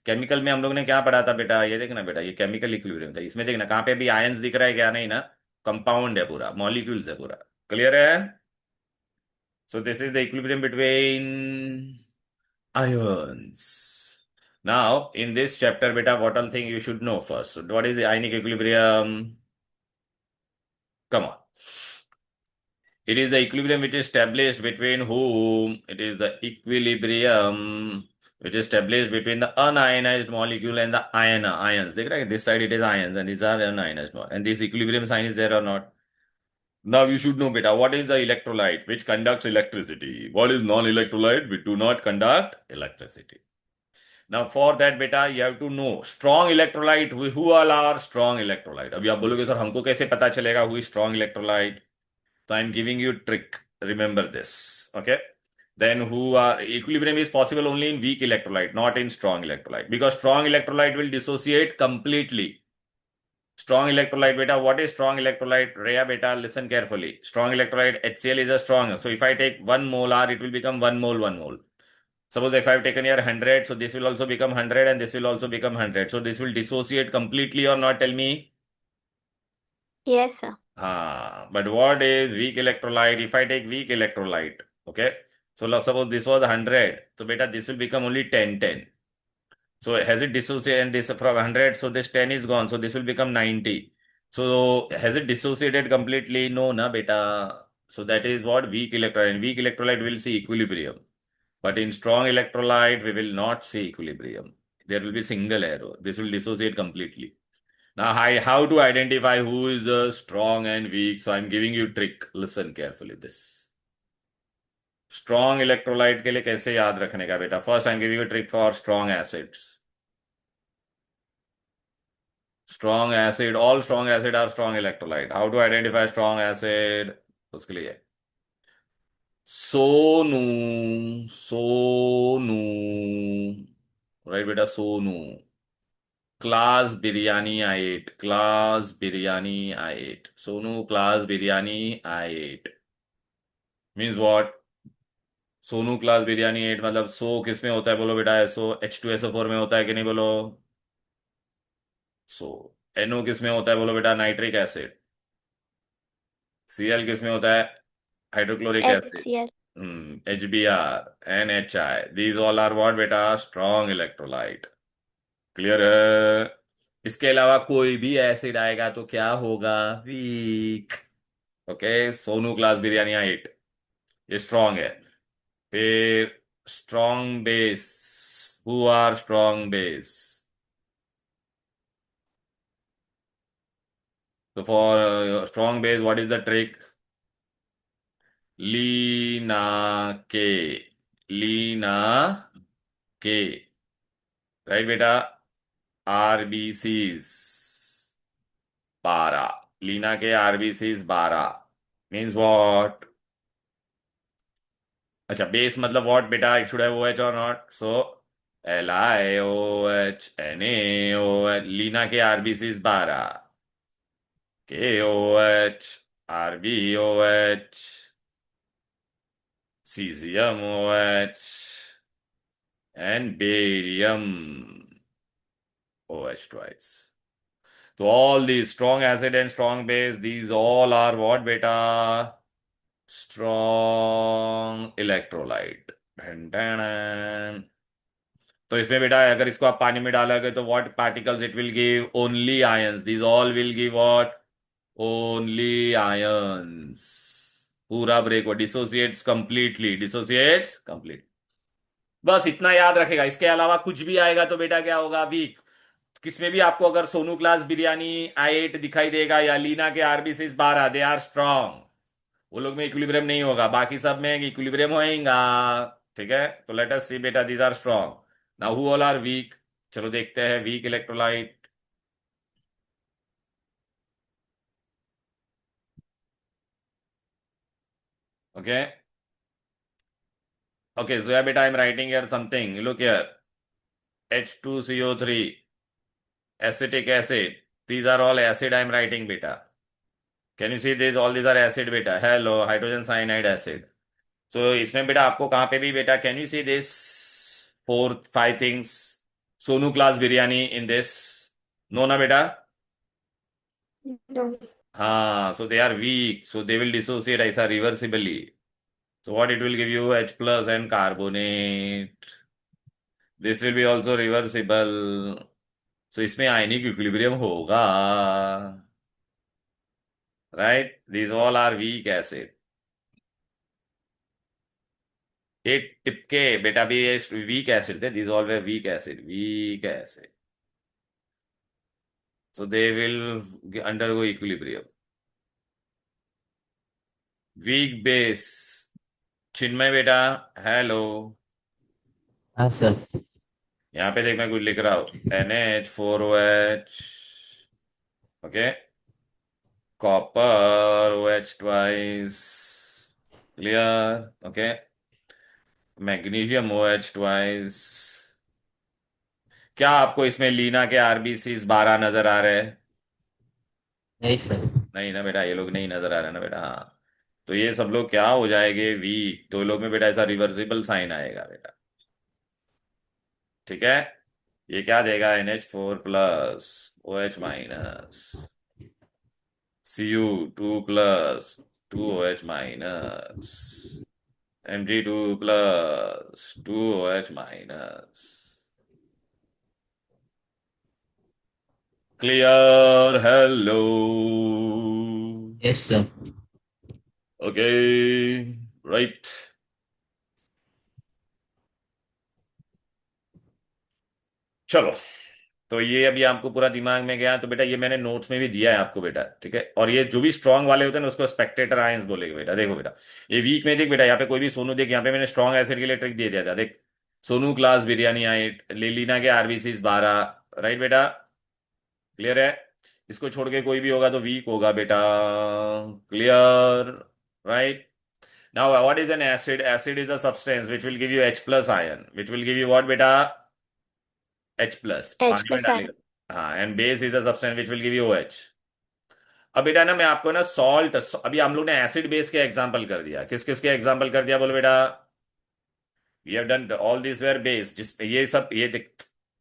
S1: केमिकल में हम लोग ने क्या पढ़ा था बेटा? ये देखना बेटा, ये केमिकल इक्विलिब्रियम था। इसमें देखना कहाँ पे भी आयंस दिख रहा है क्या? नहीं ना, कंपाउंड है पूरा, मॉलिक्यूल्स है पूरा। क्लियर है? सो this is the equilibrium between ions. Now, in this chapter, beta, what all thing you should know first? So what is the ionic equilibrium? Come on. It is the equilibrium which is established between whom? It is the equilibrium which is established between the unionized molecule and the ions. Look at this side, it is ions, and these are unionized. And this equilibrium sign is there or not? Now you should know, beta, what is the electrolyte which conducts electricity? What is non-electrolyte? We do not conduct electricity. Now for that beta you have to know strong electrolyte. Who all are strong electrolyte? अभी आप बोलोगे sir हमको कैसे पता चलेगा who is strong electrolyte? So I am giving you trick. Remember this. Okay. then who are equilibrium is possible only in weak electrolyte, not in strong electrolyte, because strong equilibrium will dissociate completely. Strong electrolyte, beta. What is strong electrolyte? Rhea, beta, listen carefully. Strong electrolyte, HCl is a strong. So if I take 1 molar, it will become 1 mole, 1 mole. Suppose if I have taken here 100, so this will also become 100 and this will also become 100. So this will dissociate completely or not, tell me?
S3: Yes, sir.
S1: But what is weak electrolyte? If I take weak electrolyte, okay? So suppose this was 100. So beta, this will become only 10, 10. So has it dissociated and this from 100? So this 10 is gone. So this will become 90. So has it dissociated completely? No, na beta. So that is what weak electrolyte. In weak electrolyte, we will see equilibrium. But in strong electrolyte, we will not see equilibrium. There will be single arrow. This will dissociate completely. Now, how to identify who is strong and weak? So I'm giving you trick. Listen carefully this. Strong electrolyte के लिए कैसे याद रखने का बेटा? First, I'm giving you a trick for strong acids. Strong acid, all strong acid are strong electrolyte. How to identify strong acid? उसके लिए Sonu, Sonu, right बेटा, Sonu. Class biryani I ate. Class biryani I ate. Sonu class biryani I ate. Means what? Sonu class biryani 8 मतलब सो किस में होता है बोलो बेटा? SO H2SO4 में होता है कि नहीं बोलो? सो NO किस में होता है बोलो बेटा? Nitric acid. Cl किस में होता है? Hydrochloric acid.
S3: HCl.
S1: HBr, NHI. These all are what बेटा? Strong electrolyte. क्लियर है? इसके अलावा कोई भी एसिड आएगा तो क्या होगा? Weak. Okay, Sonu class biryani 8 ये स्ट्रॉन्ग है. फिर strong base. Who are strong base? So for strong base, what is the trick? Lina K. Lina K. Right, beta? RBCs 12. Lina K RBCs 12. Means what? अच्छा, base मतलब what, beta? It should have OH or not? So LiOH NaOH. Lina K RBCs 12. KOH RbOH. Cesium OH and barium OH twice. So all these strong acid and strong base, these all are what beta? Strong electrolyte. तो इसमें बेटा अगर इसको आप पानी में डालोगे तो what particles it will give? Only ions. These all will give what? Only ions. पूरा ब्रेक हो, डिसोसिएट्स कंप्लीटली, डिसोसिएट्स कंप्लीट. बस इतना याद रखेगा. इसके अलावा कुछ भी आएगा तो बेटा क्या होगा? वीक. किसमें भी आपको अगर सोनू क्लास बिरयानी I8 दिखाई देगा या लीना के RBCs 12, दे आर स्ट्रॉन्ग. वो लोग में इक्विलिब्रियम नहीं होगा, बाकी सब में इक्विलिब्रियम होएगा. ठीक है, तो लेट अस सी बेटा, these are strong. Now who all are weak? चलो देखते हैं weak electrolyte. Okay, okay, so yeah, beta, I'm writing here something. Look here. H2CO3, acetic acid. These are all acid I'm writing, beta. Can you see this? All these are acid, beta. Hello, hydrogen cyanide acid. So इसमें बेटा आपको कहाँ पे भी बेटा, can you see this 4, 5 things? Sonu class biryani in this? No na beta?
S2: No.
S1: हाँ, so they are weak. So they will dissociate ऐसा reversibly. So what it will give you? H plus and carbonate. This will be also reversible. So इसमें ionic equilibrium होगा. Right? These all are weak acid. एक टिपके बेटा भी weak acid थे. These all were weak acid. Weak acid. So they will undergo equilibrium. Weak base. चिन्मय बेटा, hello.
S4: हाँ sir.
S1: यहाँ पे देख, मैं कुछ लिख रहा हूँ. NH4OH. Okay, copper OH twice. Clear? Okay. Magnesium OH twice. क्या आपको इसमें लीना के आरबीसीज 12 नजर आ रहे हैं?
S4: नहीं सर।
S1: नहीं ना बेटा, ये लोग नहीं नजर आ रहे ना बेटा। हाँ, तो ये सब लोग क्या हो जाएंगे? वीक। तो ये लोग में बेटा ऐसा रिवर्सिबल साइन आएगा बेटा। ठीक है। ये क्या देगा? NH4+ OH minus, Cu2+ 2OH minus, Mg2+ 2OH minus. Clear? Hello.
S4: Yes sir.
S1: Okay. Right. चलो, तो ये अभी आपको पूरा दिमाग में गया। तो बेटा ये मैंने नोट्स में भी दिया है आपको बेटा, ठीक है। और ये जो भी स्ट्रांग वाले होते हैं ना, उसको स्पेक्टेटर आयंस बोलेगे बेटा। देखो बेटा, ये वीक में देख बेटा, यहाँ पे कोई भी सोनू देख, यहाँ पे मैंने स्ट्रांग एसिड के लिए ट्रिक दे दिया था। देख, सोनू क्लास बिरयानी 8, लेलिना के आरबीसीज 12। राइट बेटा? क्लियर है? इसको छोड़ के कोई भी होगा तो वीक होगा बेटा। Clear? Right. Now what is an acid? Acid is a substance which will give you H+ ion, which will give you what बेटा? H+,
S3: H
S1: पानी में
S3: plus I.
S1: डालेगा। हाँ, and base is a substance which will give you OH। अब बेटा ना मैं आपको ना सॉल्ट, अभी हम लोग ने एसिड बेस के एग्जांपल कर दिया। किस किस के एग्जांपल कर दिया बोलो बेटा? We have done all this were base, जिस ये सब ये देख,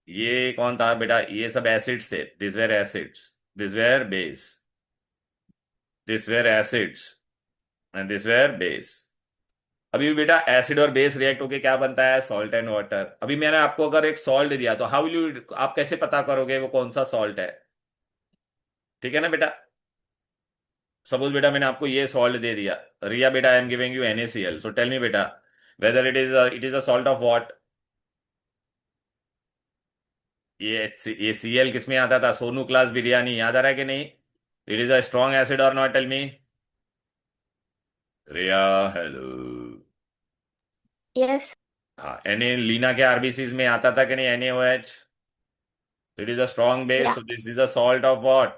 S1: ये कौन था बेटा? ये सब एसिड्स थे। This were acids, this were base, this were acids, and this were base. अभी बेटा एसिड और बेस रिएक्ट होके क्या बनता है? Salt and water. अभी मैंने आपको अगर एक सॉल्ट दिया तो हाउ विल यू, आप कैसे पता करोगे वो कौन सा सॉल्ट है? ठीक है ना बेटा? सपोज बेटा मैंने आपको ये सॉल्ट दे दिया, रिया बेटा, I am giving you NaCl, so tell me बेटा whether it is a salt of what? ये Cl किस में आता था? सोनू क्लास बिरयानी, याद आ रहा है कि नहीं? It is a strong acid और not? Tell me. Riya, hello.
S3: Yes.
S1: हाँ, लीना के आरबीसीज में आता था कि नहीं? NaOH। It is a strong base,
S3: Yeah.
S1: So this is a salt of what?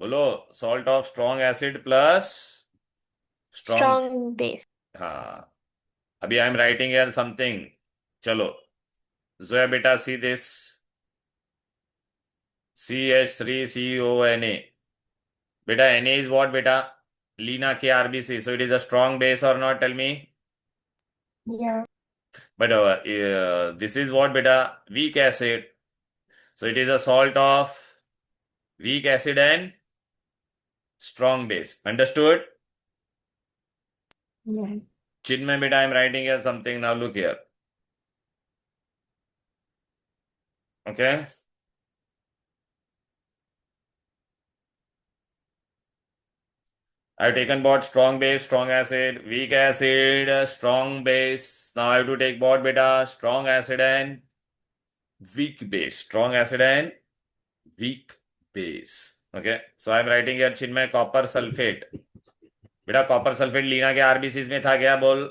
S1: बोलो। Salt of strong acid plus strong.
S3: Strong base.
S1: हाँ। अभी I am writing here something. चलो, जोया बेटा, सी दिस, CH3CONA। बेटा Na इज व्हाट बेटा? लीना के आरबीसी, so it is a strong base और not? Tell me.
S2: Yeah.
S1: But this is what बेटा? Weak acid, so it is a salt of weak acid and strong base. Understood?
S2: Yeah.
S1: Chinmay बेटा, I am writing here something, now look here. Okay. I've taken both strong base, strong acid, weak acid, strong base. Now I have to take both beta, strong acid and weak base. Strong acid and weak base. Okay. So I'm writing here Chinmay copper sulfate. बेटा copper sulphate Leena के RBCs में था क्या? बोल।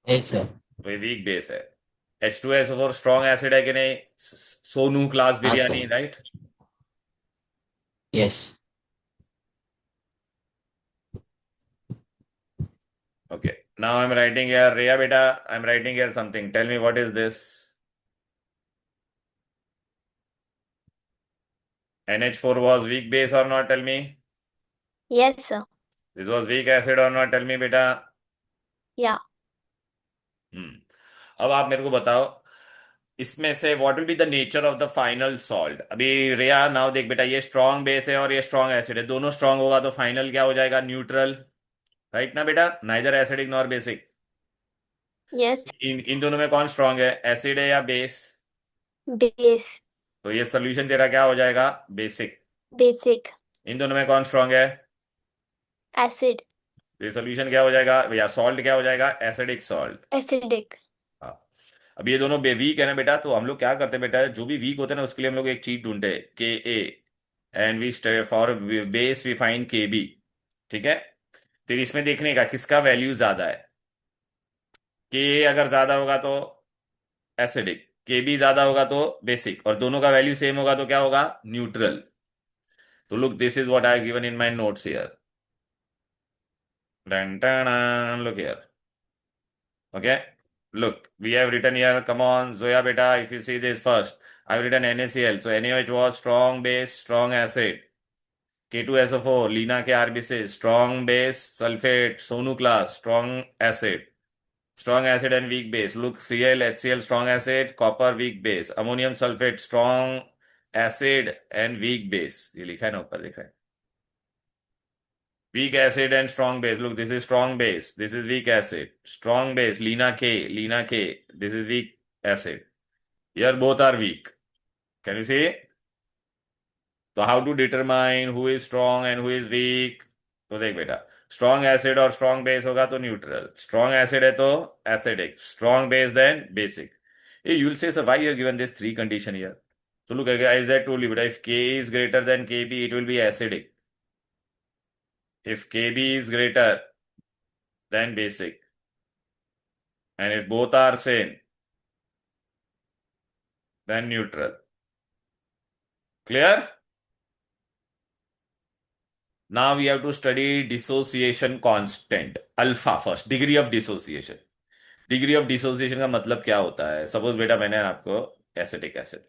S4: नहीं sir.
S1: तो ये weak base है। H2SO4 स्ट्रॉन्ग एसिड है कि नहीं? सोनू क्लास
S4: हाँ
S1: biryani,
S4: sir.
S1: Right?
S4: Yes.
S1: Okay. Now I'm writing here, Rhea beta, I'm writing here something. Tell me what is this? NH4 was weak base or not? Tell me.
S3: Yes, sir.
S1: This was weak acid or not? Tell me beta.
S3: Yeah.
S1: हम्म। अब आप मेरे को बताओ, इसमें से what will be the nature of the final salt? अभी रिया now देख बेटा, ये स्ट्रॉन्ग बेस है और ये स्ट्रॉन्ग एसिड है, दोनों स्ट्रॉन्ग होगा तो फाइनल क्या हो जाएगा? न्यूट्रल। राइट ना बेटा? Neither acidic nor basic.
S3: Yes.
S1: इन इन दोनों में कौन स्ट्रॉन्ग है? एसिड है या बेस?
S3: Base.
S1: तो ये सोल्यूशन तेरा क्या हो जाएगा? बेसिक।
S3: Basic.
S1: इन दोनों में कौन स्ट्रॉन्ग है?
S3: Acid.
S1: तो ये सोल्यूशन क्या हो जाएगा या सॉल्ट क्या हो जाएगा? Acidic salt.
S3: Acidic.
S1: हाँ। अब ये दोनों वीक है ना बेटा, तो हम लोग क्या करते हैं बेटा, जो भी वीक होते हैं ना उसके लिए हम लोग एक चीज ढूंढते हैं, Ka, and we for base we find Kb। ठीक है। तो इसमें देखने का किसका वैल्यू ज्यादा है। Ka अगर ज्यादा होगा तो एसिडिक, Kb ज्यादा होगा तो बेसिक, और दोनों का वैल्यू सेम होगा तो क्या होगा? न्यूट्रल। तो look, this is what I given in my notes here. Look here. Okay. Look, we have written here, come on, Zoya beta, if you see this first, I've written NaCl. So NaOH was strong base, strong acid. K2SO4, Lina के RBC, strong base, sulfate, Sonu class, strong acid. Strong acid and weak base. Look, Cl, HCl, strong acid, copper, weak base. Ammonium sulfate, strong acid and weak base. ये लिखा है ना ऊपर दिख रहा है. Weak acid and strong base. Look, this is strong base. This is weak acid. Strong base. Lina K. This is weak acid. Here both are weak. Can you see? So how to determine who is strong and who is weak? तो देख बेटा, strong acid और strong base होगा तो neutral. Strong acid है तो acidic. Strong base then basic. Hey, you will say, so why you have given this three condition here? So look, as I told you, but if K is greater than Kb, it will be acidic. If Kb is greater than basic, and if both are same, then neutral. Clear? Now we have to study dissociation constant, alpha first, degree of dissociation. Degree of dissociation का मतलब क्या होता है? Suppose बेटा मैंने आपको acetic acid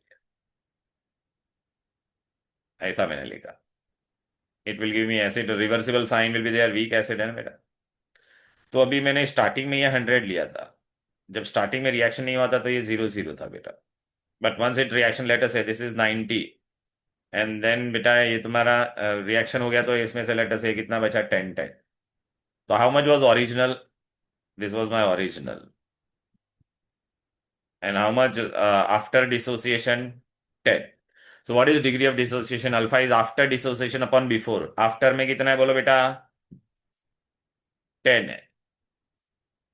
S1: ऐसा मैंने लिखा, it will give me acid, reversible sign will be there, weak acid है ना बेटा. तो अभी मैंने स्टार्टिंग में ये 100 लिया था. जब स्टार्टिंग में रिएक्शन नहीं हुआ था तो ये 0 था बेटा. But once it reaction later से दिस इज 90 एंड देन बेटा ये तुम्हारा रिएक्शन हो गया तो इसमें से लेटर से कितना बचा? 10. तो how much was original? This was my original. And how much after dissociation? 10. So what is degree of dissociation? Alpha is after dissociation upon before. After में कितना है बोलो बेटा? 10 है.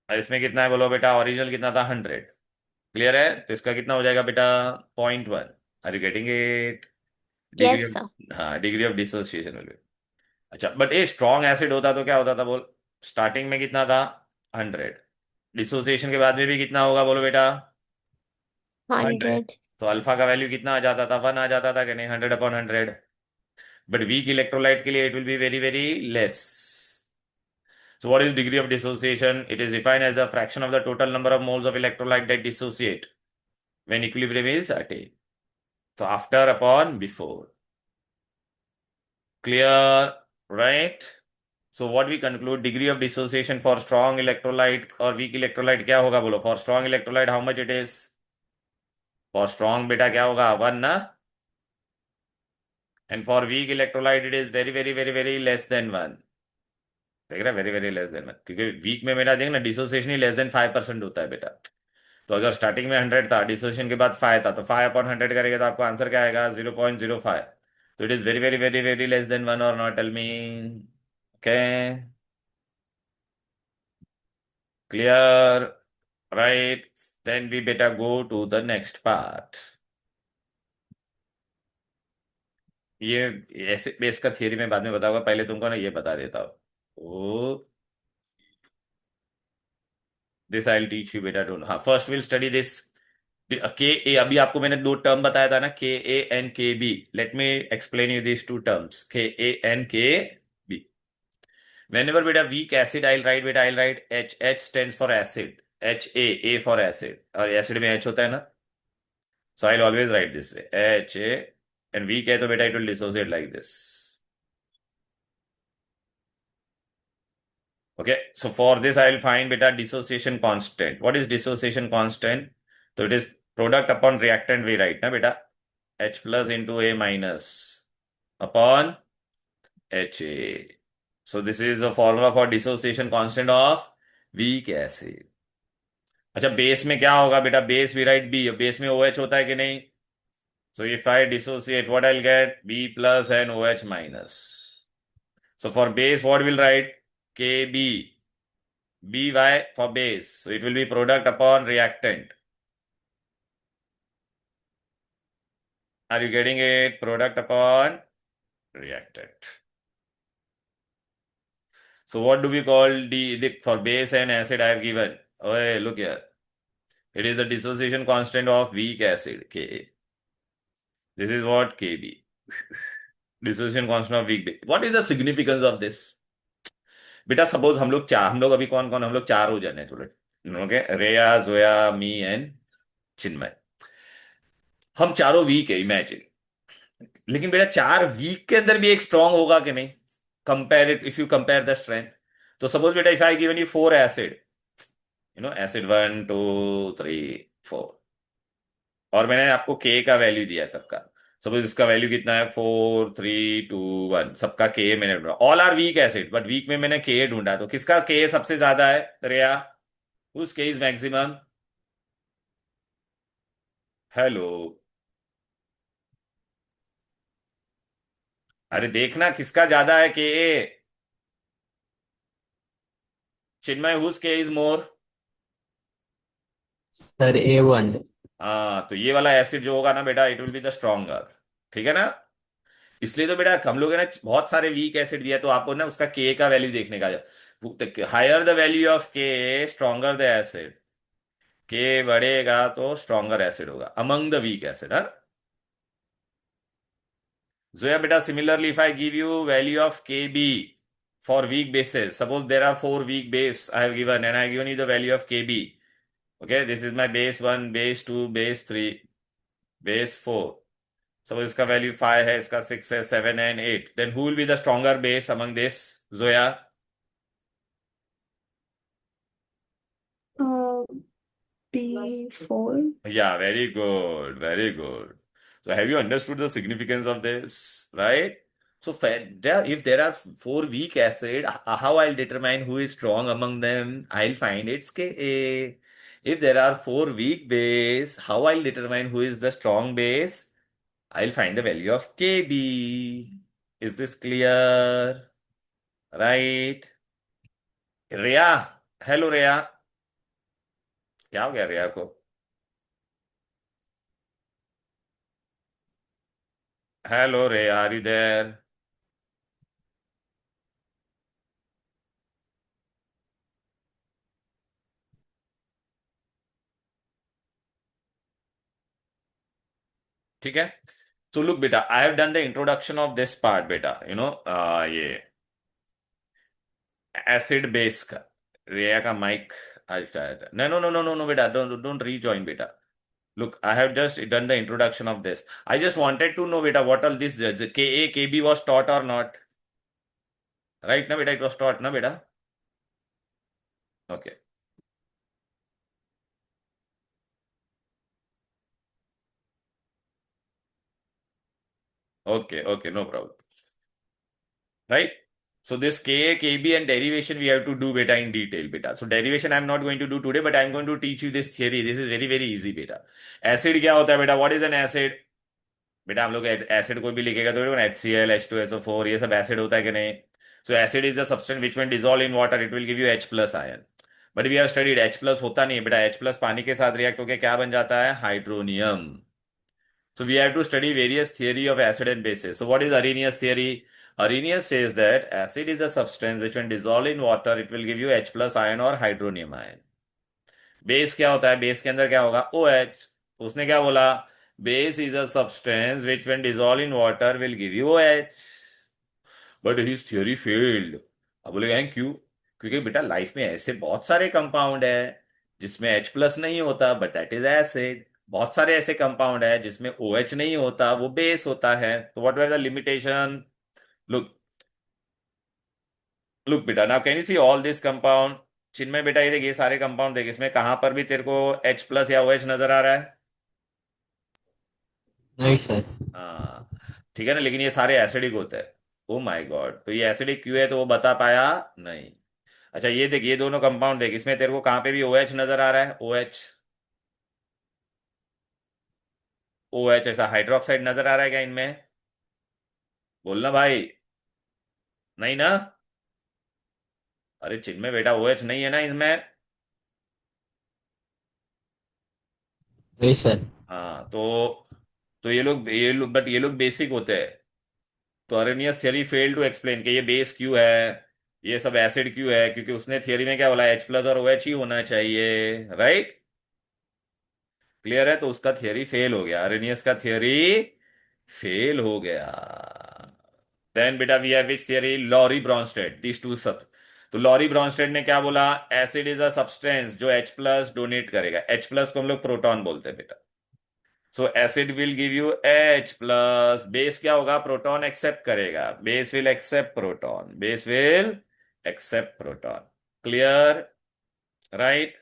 S1: और इसमें कितना है बोलो बेटा? ओरिजिनल कितना था? 100. क्लियर है? तो इसका कितना हो जाएगा बेटा? 0.1. Are you getting it? Degree
S3: Yes, sir.
S1: Of, हाँ, डिग्री ऑफ डिसोसिएशन. अच्छा, बट ये स्ट्रॉन्ग एसिड होता तो क्या होता था बोल? स्टार्टिंग में कितना था? 100. डिसोसिएशन के बाद में भी कितना होगा बोलो बेटा? 100.
S3: 100.
S1: तो अल्फा का वैल्यू कितना आ जाता था? 1 आ जाता था कि नहीं? 100/100. बट वीक इलेक्ट्रोलाइट के लिए it will be very very less. So what is degree of dissociation? It is defined as the fraction of the total number of moles of electrolyte that dissociate when equilibrium is attained. So after, upon, before. Clear, right? So what we conclude, degree of dissociation for strong electrolyte or weak electrolyte क्या होगा बोलो? For strong electrolyte how much it is? For strong बेटा क्या होगा? 1 ना? And for weak electrolyte it is very very very very less than 1. देख रहा है? वेरी वेरी लेस देन 1, क्योंकि वीक में मेरा देख ना डिसोसिएशन ही लेस देन 5% होता है बेटा. तो अगर स्टार्टिंग में 100 था, डिसोसिएशन के बाद 5 था, तो 5/100 करेगा तो आपको आंसर क्या आएगा? 0.05. तो it is very very very very less than 1 और not? Tell me. Okay, clear, right? Then we बेटा go to the next part. ये ऐसे बेस का थियरी में बाद में बताऊंगा, पहले तुमको ना ये बता देता हूँ. Oh, this I will teach you बेटा टू. हाँ, first will study this K a. अभी आपको मैंने दो टर्म बताया था ना, K A and K B. Let me explain you this two terms, K A and K B. whenever beta weak acid, I'll write beta, I'll write H. H stands for acid. H A for acid. और acid में H होता है ना, so I'll always write this way, H A. and weak है तो बेटा it will dissociate like this. Okay, so for this I'll find beta dissociation constant. What is dissociation constant? So it is product upon reactant we write na beta, H plus into A minus upon HA. So this is a formula for dissociation constant of weak acid. अच्छा, base में क्या होगा बेटा? Base we write B. Base में OH होता है कि नहीं? So if I dissociate, what I'll get? B plus and OH minus. So for base, what we'll write? KB. By for base. So it will be product upon reactant. Are you getting it? Product upon reactant. So what do we call for base and acid I have given? Oh, hey, look here. It is the dissociation constant of weak acid, Ka. This is what? Kb. Dissociation constant of weak base. What is the significance of this? बेटा suppose हम लोग अभी कौन कौन? हम लोग 4 हो जाने. चलो ओके, रेया, जोया, मी एंड चिन्मय। हम चारों वीक है, इमेजिन। लेकिन बेटा 4 वीक के अंदर भी एक स्ट्रांग होगा कि नहीं? Compare it, if you compare the strength. तो सपोज बेटा if I given you 4 acid, acid 1 2 3 4, और मैंने आपको के का वैल्यू दिया है सबका। सपोज इसका वैल्यू कितना है, 4 3 2 1, सबका के मैंने ढूंढा। All are weak acid, but weak में मैंने के ढूंढा, तो किसका के सबसे ज्यादा है रेया? हुज के इज मैक्सिमम? हेलो, अरे देखना किसका ज्यादा है के। चिन्मय, हुज के इज मोर?
S4: Sir A1।
S1: हाँ, तो ये वाला एसिड जो होगा ना बेटा, it will be the stronger. ठीक है ना? इसलिए तो बेटा हम लोग है ना, बहुत सारे वीक एसिड दिया, तो आपको ना उसका के का वैल्यू देखने का। Higher the value of K, stronger the acid. K बढ़ेगा तो स्ट्रॉन्गर एसिड होगा अमंग द वीक एसिड। हाँ जोया बेटा, similarly if I give you value of K B for weak bases, suppose there are 4 weak base I have given, and I given you the value of K B. Okay, this is my base 1, base 2, base 3, base 4। Suppose इसका value 5 है, इसका 6 है, 7 and 8, then who will be the stronger base among this, Zoya?
S2: Uh, B4.
S1: Yeah, very good, very good. So have you understood the significance of this, right? So if there are 4 weak acid, how I'll determine who is strong among them? I'll find its Ka. If there are 4 weak base, how I'll determine who is the strong base? I'll find the value of Kb. Is this clear? Right? Rhea, hello Rhea. क्या हो गया रिया को? Hello रे, are you there? ठीक है। So look beta, I have done the introduction of this part beta, ये acid base का। रिया का माइक आज शायद, no no no no no no beta, don't rejoin beta. Look, I have just done the introduction of this. I just wanted to know beta what all this Ka Kb was taught or not, right? Na beta, it was taught na beta. Okay. Okay, no problem. Right? So this Ka, Kb and derivation we have to do beta in detail beta. So derivation I'm not going to do today, but I'm going to teach you this theory. This is very easy beta. Acid क्या होता है बेटा? What is an acid? बेटा हम लोग acid कोई भी लिखेगा तो HCl, H2SO4, ये सब एसिड होता है कि नहीं? So acid is the substance which when dissolve in water it will give you H plus ion. But we have studied H plus होता नहीं है बेटा, H प्लस पानी के साथ रिएक्ट होकर क्या बन जाता है? Hydronium. So we have to study various theory of acid and bases. So what is Arrhenius theory? Arrhenius says that acid is a substance which when dissolved in water it will give you H plus ion or hydronium ion. Base क्या होता है? Base के अंदर क्या होगा? OH। उसने क्या बोला? Base is a substance which when dissolved in water will give you OH. But his theory failed. अब बोलेगा हैं क्यों? क्योंकि बेटा लाइफ में ऐसे बहुत सारे कंपाउंड है जिसमें H प्लस नहीं होता, बट दैट इज एसिड। बहुत सारे ऐसे कंपाउंड है जिसमें OH नहीं होता, वो बेस होता है। तो what were the limitation? Look, look बेटा, now can you see all this compound? Chinmay बेटा ये देख, ये सारे कंपाउंड देख, इसमें कहां पर भी तेरे को H प्लस या OH नजर आ रहा है?
S4: नहीं सर।
S1: हाँ, ठीक है ना, लेकिन ये सारे एसिडिक होते हैं। ओ माय गॉड, तो ये एसिडिक क्यों है? तो वो बता पाया नहीं। अच्छा ये देख, ये दोनों कंपाउंड देख, इसमें तेरे को कहां पे भी OH नजर आ रहा है? OH, OH ऐसा हाइड्रोक्साइड नजर आ रहा है क्या इनमें? बोलना भाई। नहीं ना? अरे चिन्मय बेटा, OH नहीं है ना इसमें?
S4: नहीं सर।
S1: हाँ, तो ये लोग बट ये लोग बेसिक होते हैं। तो Arrhenius theory fail to explain कि ये बेस क्यों है, ये सब एसिड क्यों है, क्योंकि उसने थियरी में क्या बोला? H प्लस और OH ही होना चाहिए, राइट? क्लियर है? तो उसका थियरी फेल हो गया, अरेनियस का थियरी फेल हो गया। देन बेटा we have which theory? Lowry Bronsted. These two सब तो लॉरी ब्रॉन्स्टेड ने क्या बोला, एसिड इज अ सब्सटेंस जो H प्लस डोनेट करेगा। H प्लस को हम लोग प्रोटॉन बोलते हैं बेटा। So acid will give you H plus, base क्या होगा, प्रोटॉन एक्सेप्ट करेगा, base will accept proton, base will accept proton. Clear, right?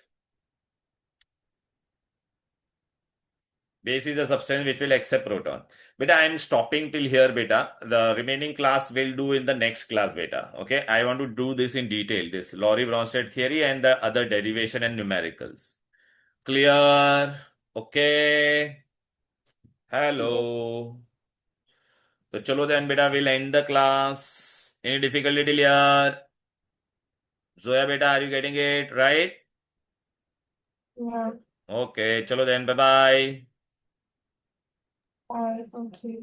S1: Base is a substance which will accept proton. Beta, I am stopping till here, beta. The remaining class will do in the next class, beta. Okay, I want to do this in detail, this Lorry-Bronsted theory and the other derivation and numericals. Clear? Okay. Hello. So chalo then, beta, we'll end the class. Any difficulty till here? Zoya, beta, are you getting it right?
S2: Yeah.
S1: Okay, chalo then, bye bye.
S2: Bye. Thank you.